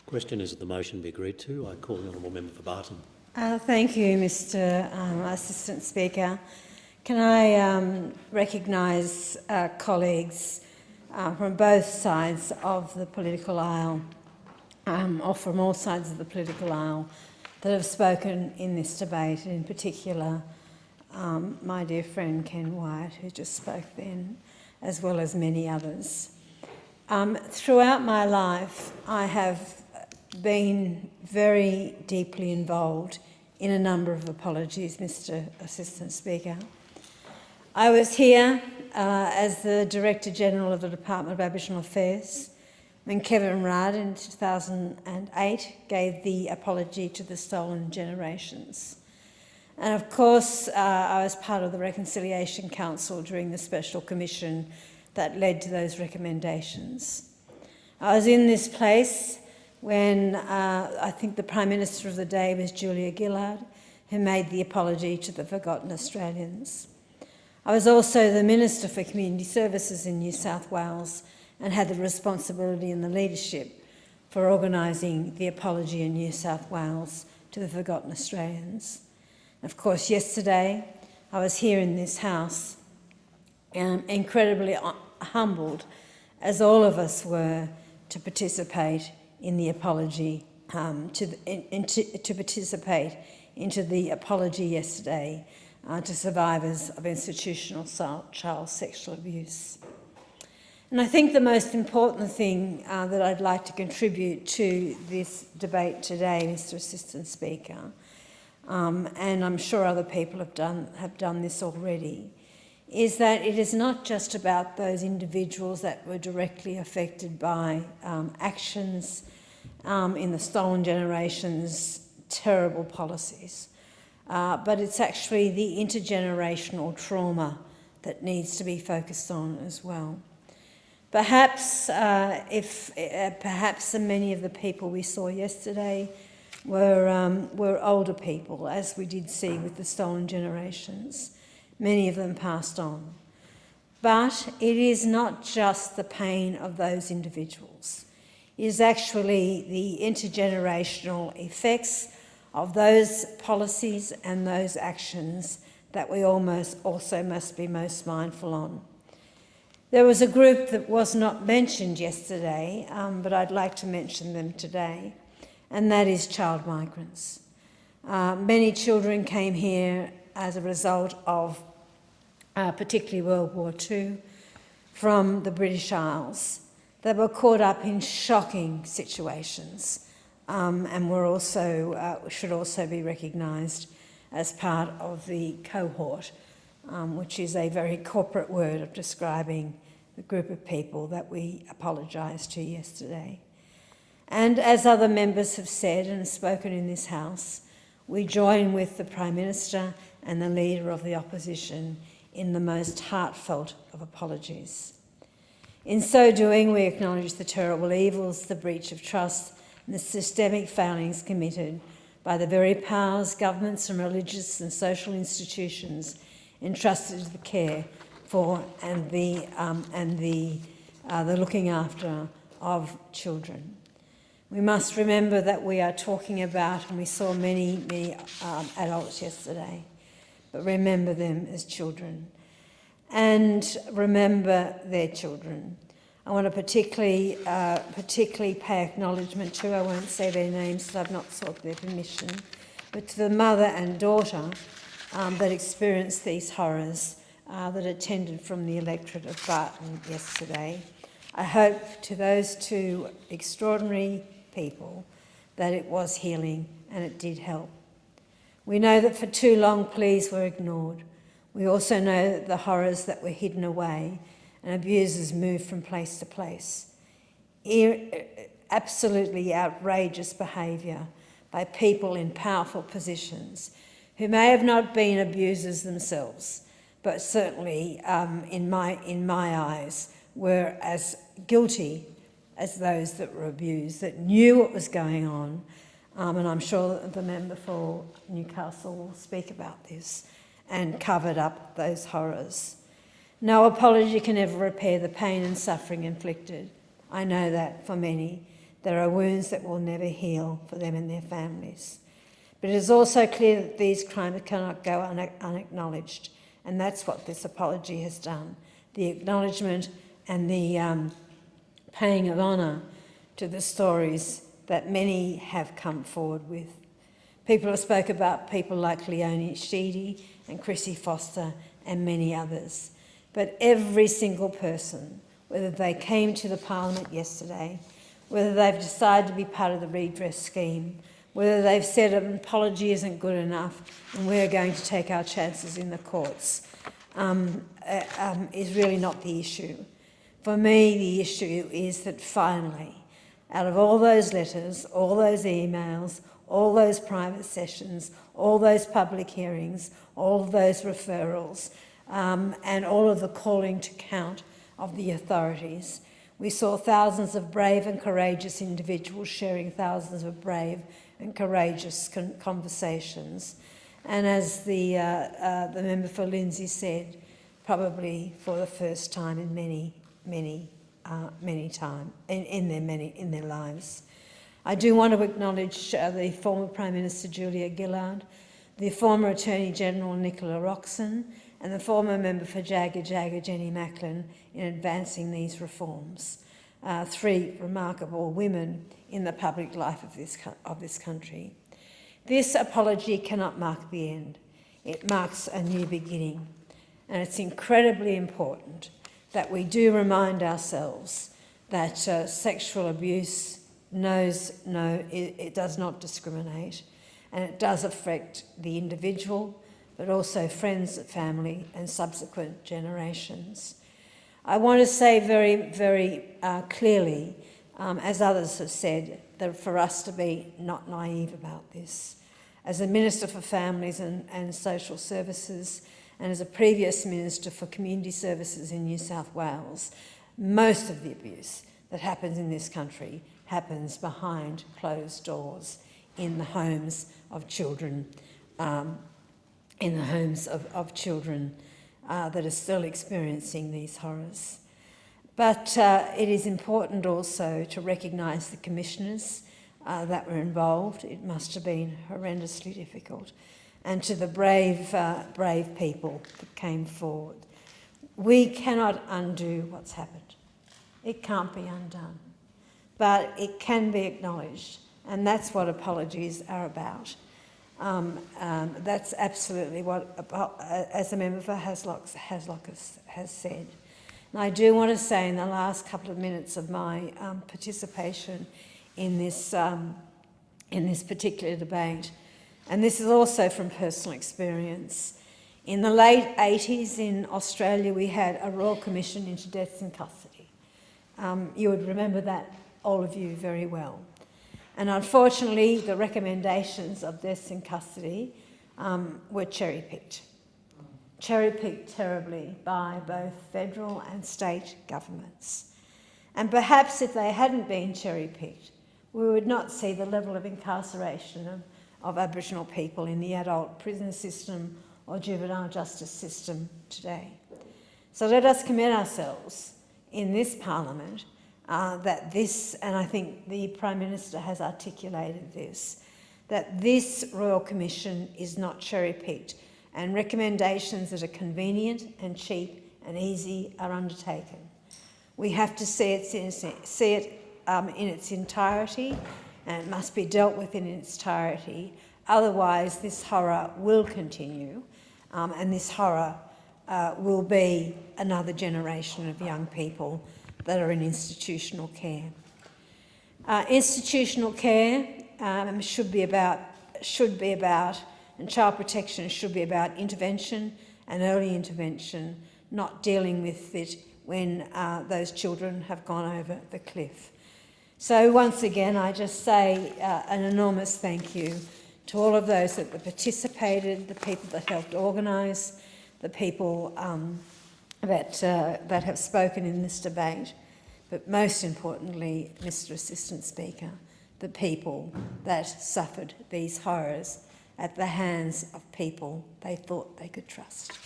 Question is that the motion be agreed to. I call the honourable member for Barton. Thank you, Mr Assistant Speaker. Can I recognise colleagues from both sides of the political aisle, or from all sides of the political aisle, that have spoken in this debate, and in particular my dear friend Ken Wyatt, who just spoke then, as well as many others. Throughout my life, I have been very deeply involved in a number of apologies, Mr Assistant Speaker. I was here as the Director General of the Department of Aboriginal Affairs when Kevin Rudd in 2008 gave the apology to the stolen generations. And of course, I was part of the Reconciliation Council during the Special Commission that led to those recommendations. I was in this place when I think the Prime Minister of the day was Julia Gillard, who made the apology to the forgotten Australians. I was also the Minister for Community Services in New South Wales and had the responsibility and the leadership for organising the apology in New South Wales to the forgotten Australians. Of course, yesterday I was here in this House, incredibly humbled, as all of us were, to participate in the apology, to participate into the apology yesterday to survivors of institutional child sexual abuse. And I think the most important thing that I'd like to contribute to this debate today, Mr Assistant Speaker, and I'm sure other people have done this already, is that it is not just about those individuals that were directly affected by actions in the Stolen Generations' terrible policies, but it's actually the intergenerational trauma that needs to be focused on as well. Perhaps perhaps many of the people we saw yesterday were older people, as we did see with the Stolen Generations. Many of them passed on. But it is not just the pain of those individuals. It is actually the intergenerational effects of those policies and those actions that we also must be most mindful on. There was a group that was not mentioned yesterday, but I'd like to mention them today, and that is child migrants. Many children came here as a result of particularly World War II, from the British Isles. They were caught up in shocking situations and were also, should also be recognised as part of the cohort, which is a very corporate word of describing the group of people that we apologised to yesterday. And as other members have said and spoken in this House, we join with the Prime Minister and the Leader of the Opposition in the most heartfelt of apologies. In so doing, we acknowledge the terrible evils, the breach of trust, and the systemic failings committed by the very powers, governments and religious and social institutions entrusted to the care for and the looking after of children. We must remember that we are talking about, and we saw many adults yesterday, but remember them as children and remember their children. I want to particularly pay acknowledgement to, I won't say their names because I've not sought their permission, but to the mother and daughter that experienced these horrors that attended from the electorate of Barton yesterday. I hope to those two extraordinary people that it was healing and it did help. We know that for too long pleas were ignored. We also know that the horrors that were hidden away and abusers moved from place to place. Absolutely outrageous behaviour by people in powerful positions who may have not been abusers themselves, but certainly in my eyes were as guilty as those that were abused, that knew what was going on, and I'm sure that the member for Newcastle will speak about this, and covered up those horrors. No apology can ever repair the pain and suffering inflicted. I know that for many. There are wounds that will never heal for them and their families. But it is also clear that these crimes cannot go unacknowledged, and that's what this apology has done. The acknowledgement and the paying of honour to the stories that many have come forward with. People have spoke about people like Leonie Sheedy and Chrissy Foster and many others. But every single person, whether they came to the Parliament yesterday, whether they've decided to be part of the redress scheme, whether they've said an apology isn't good enough and we're going to take our chances in the courts, is really not the issue. For me, the issue is that finally, out of all those letters, all those emails, all those private sessions, all those public hearings, all of those referrals, and all of the calling to count of the authorities, we saw thousands of brave and courageous individuals sharing thousands of brave and courageous conversations. And as the member for Lindsay said, probably for the first time in many times in their lives. I do want to acknowledge the former Prime Minister Julia Gillard, the former Attorney General Nicola Roxon, and the former member for Jagga Jagga Jenny Macklin in advancing these reforms. Three remarkable women in the public life of this country. This apology cannot mark the end. It marks a new beginning. And it's incredibly important that we do remind ourselves that sexual abuse it does not discriminate, and it does affect the individual, but also friends, family, and subsequent generations. I want to say very, very clearly, as others have said, that for us to be not naive about this. As a Minister for Families and Social Services, and as a previous Minister for Community Services in New South Wales, most of the abuse that happens in this country happens behind closed doors in the homes of children, that are still experiencing these horrors. But it is important also to recognise the commissioners that were involved. It must have been horrendously difficult. And to the brave people that came forward. We cannot undo what's happened. It can't be undone. But it can be acknowledged, and that's what apologies are about. That's absolutely what, as a member for Haslock has said. And I do want to say in the last couple of minutes of my participation in this particular debate, and this is also from personal experience. In the late 80s in Australia, we had a Royal Commission into deaths in custody. You would remember that, all of you, very well. And unfortunately, the recommendations of deaths in custody were cherry-picked. Cherry-picked terribly by both federal and state governments. And perhaps if they hadn't been cherry-picked, we would not see the level of incarceration of Aboriginal people in the adult prison system or juvenile justice system today. So let us commit ourselves in this Parliament that this, and I think the Prime Minister has articulated this, that this Royal Commission is not cherry-picked and recommendations that are convenient and cheap and easy are undertaken. We have to see it in its entirety, and it must be dealt with in its entirety. Otherwise, this horror will continue, and this horror will be another generation of young people that are in institutional care. Institutional care should be about, and child protection should be about intervention and early intervention, not dealing with it when those children have gone over the cliff. So once again, I just say an enormous thank you to all of those that participated, the people that helped organise, the people that have spoken in this debate, but most importantly, Mr. Assistant Speaker, the people that suffered these horrors at the hands of people they thought they could trust.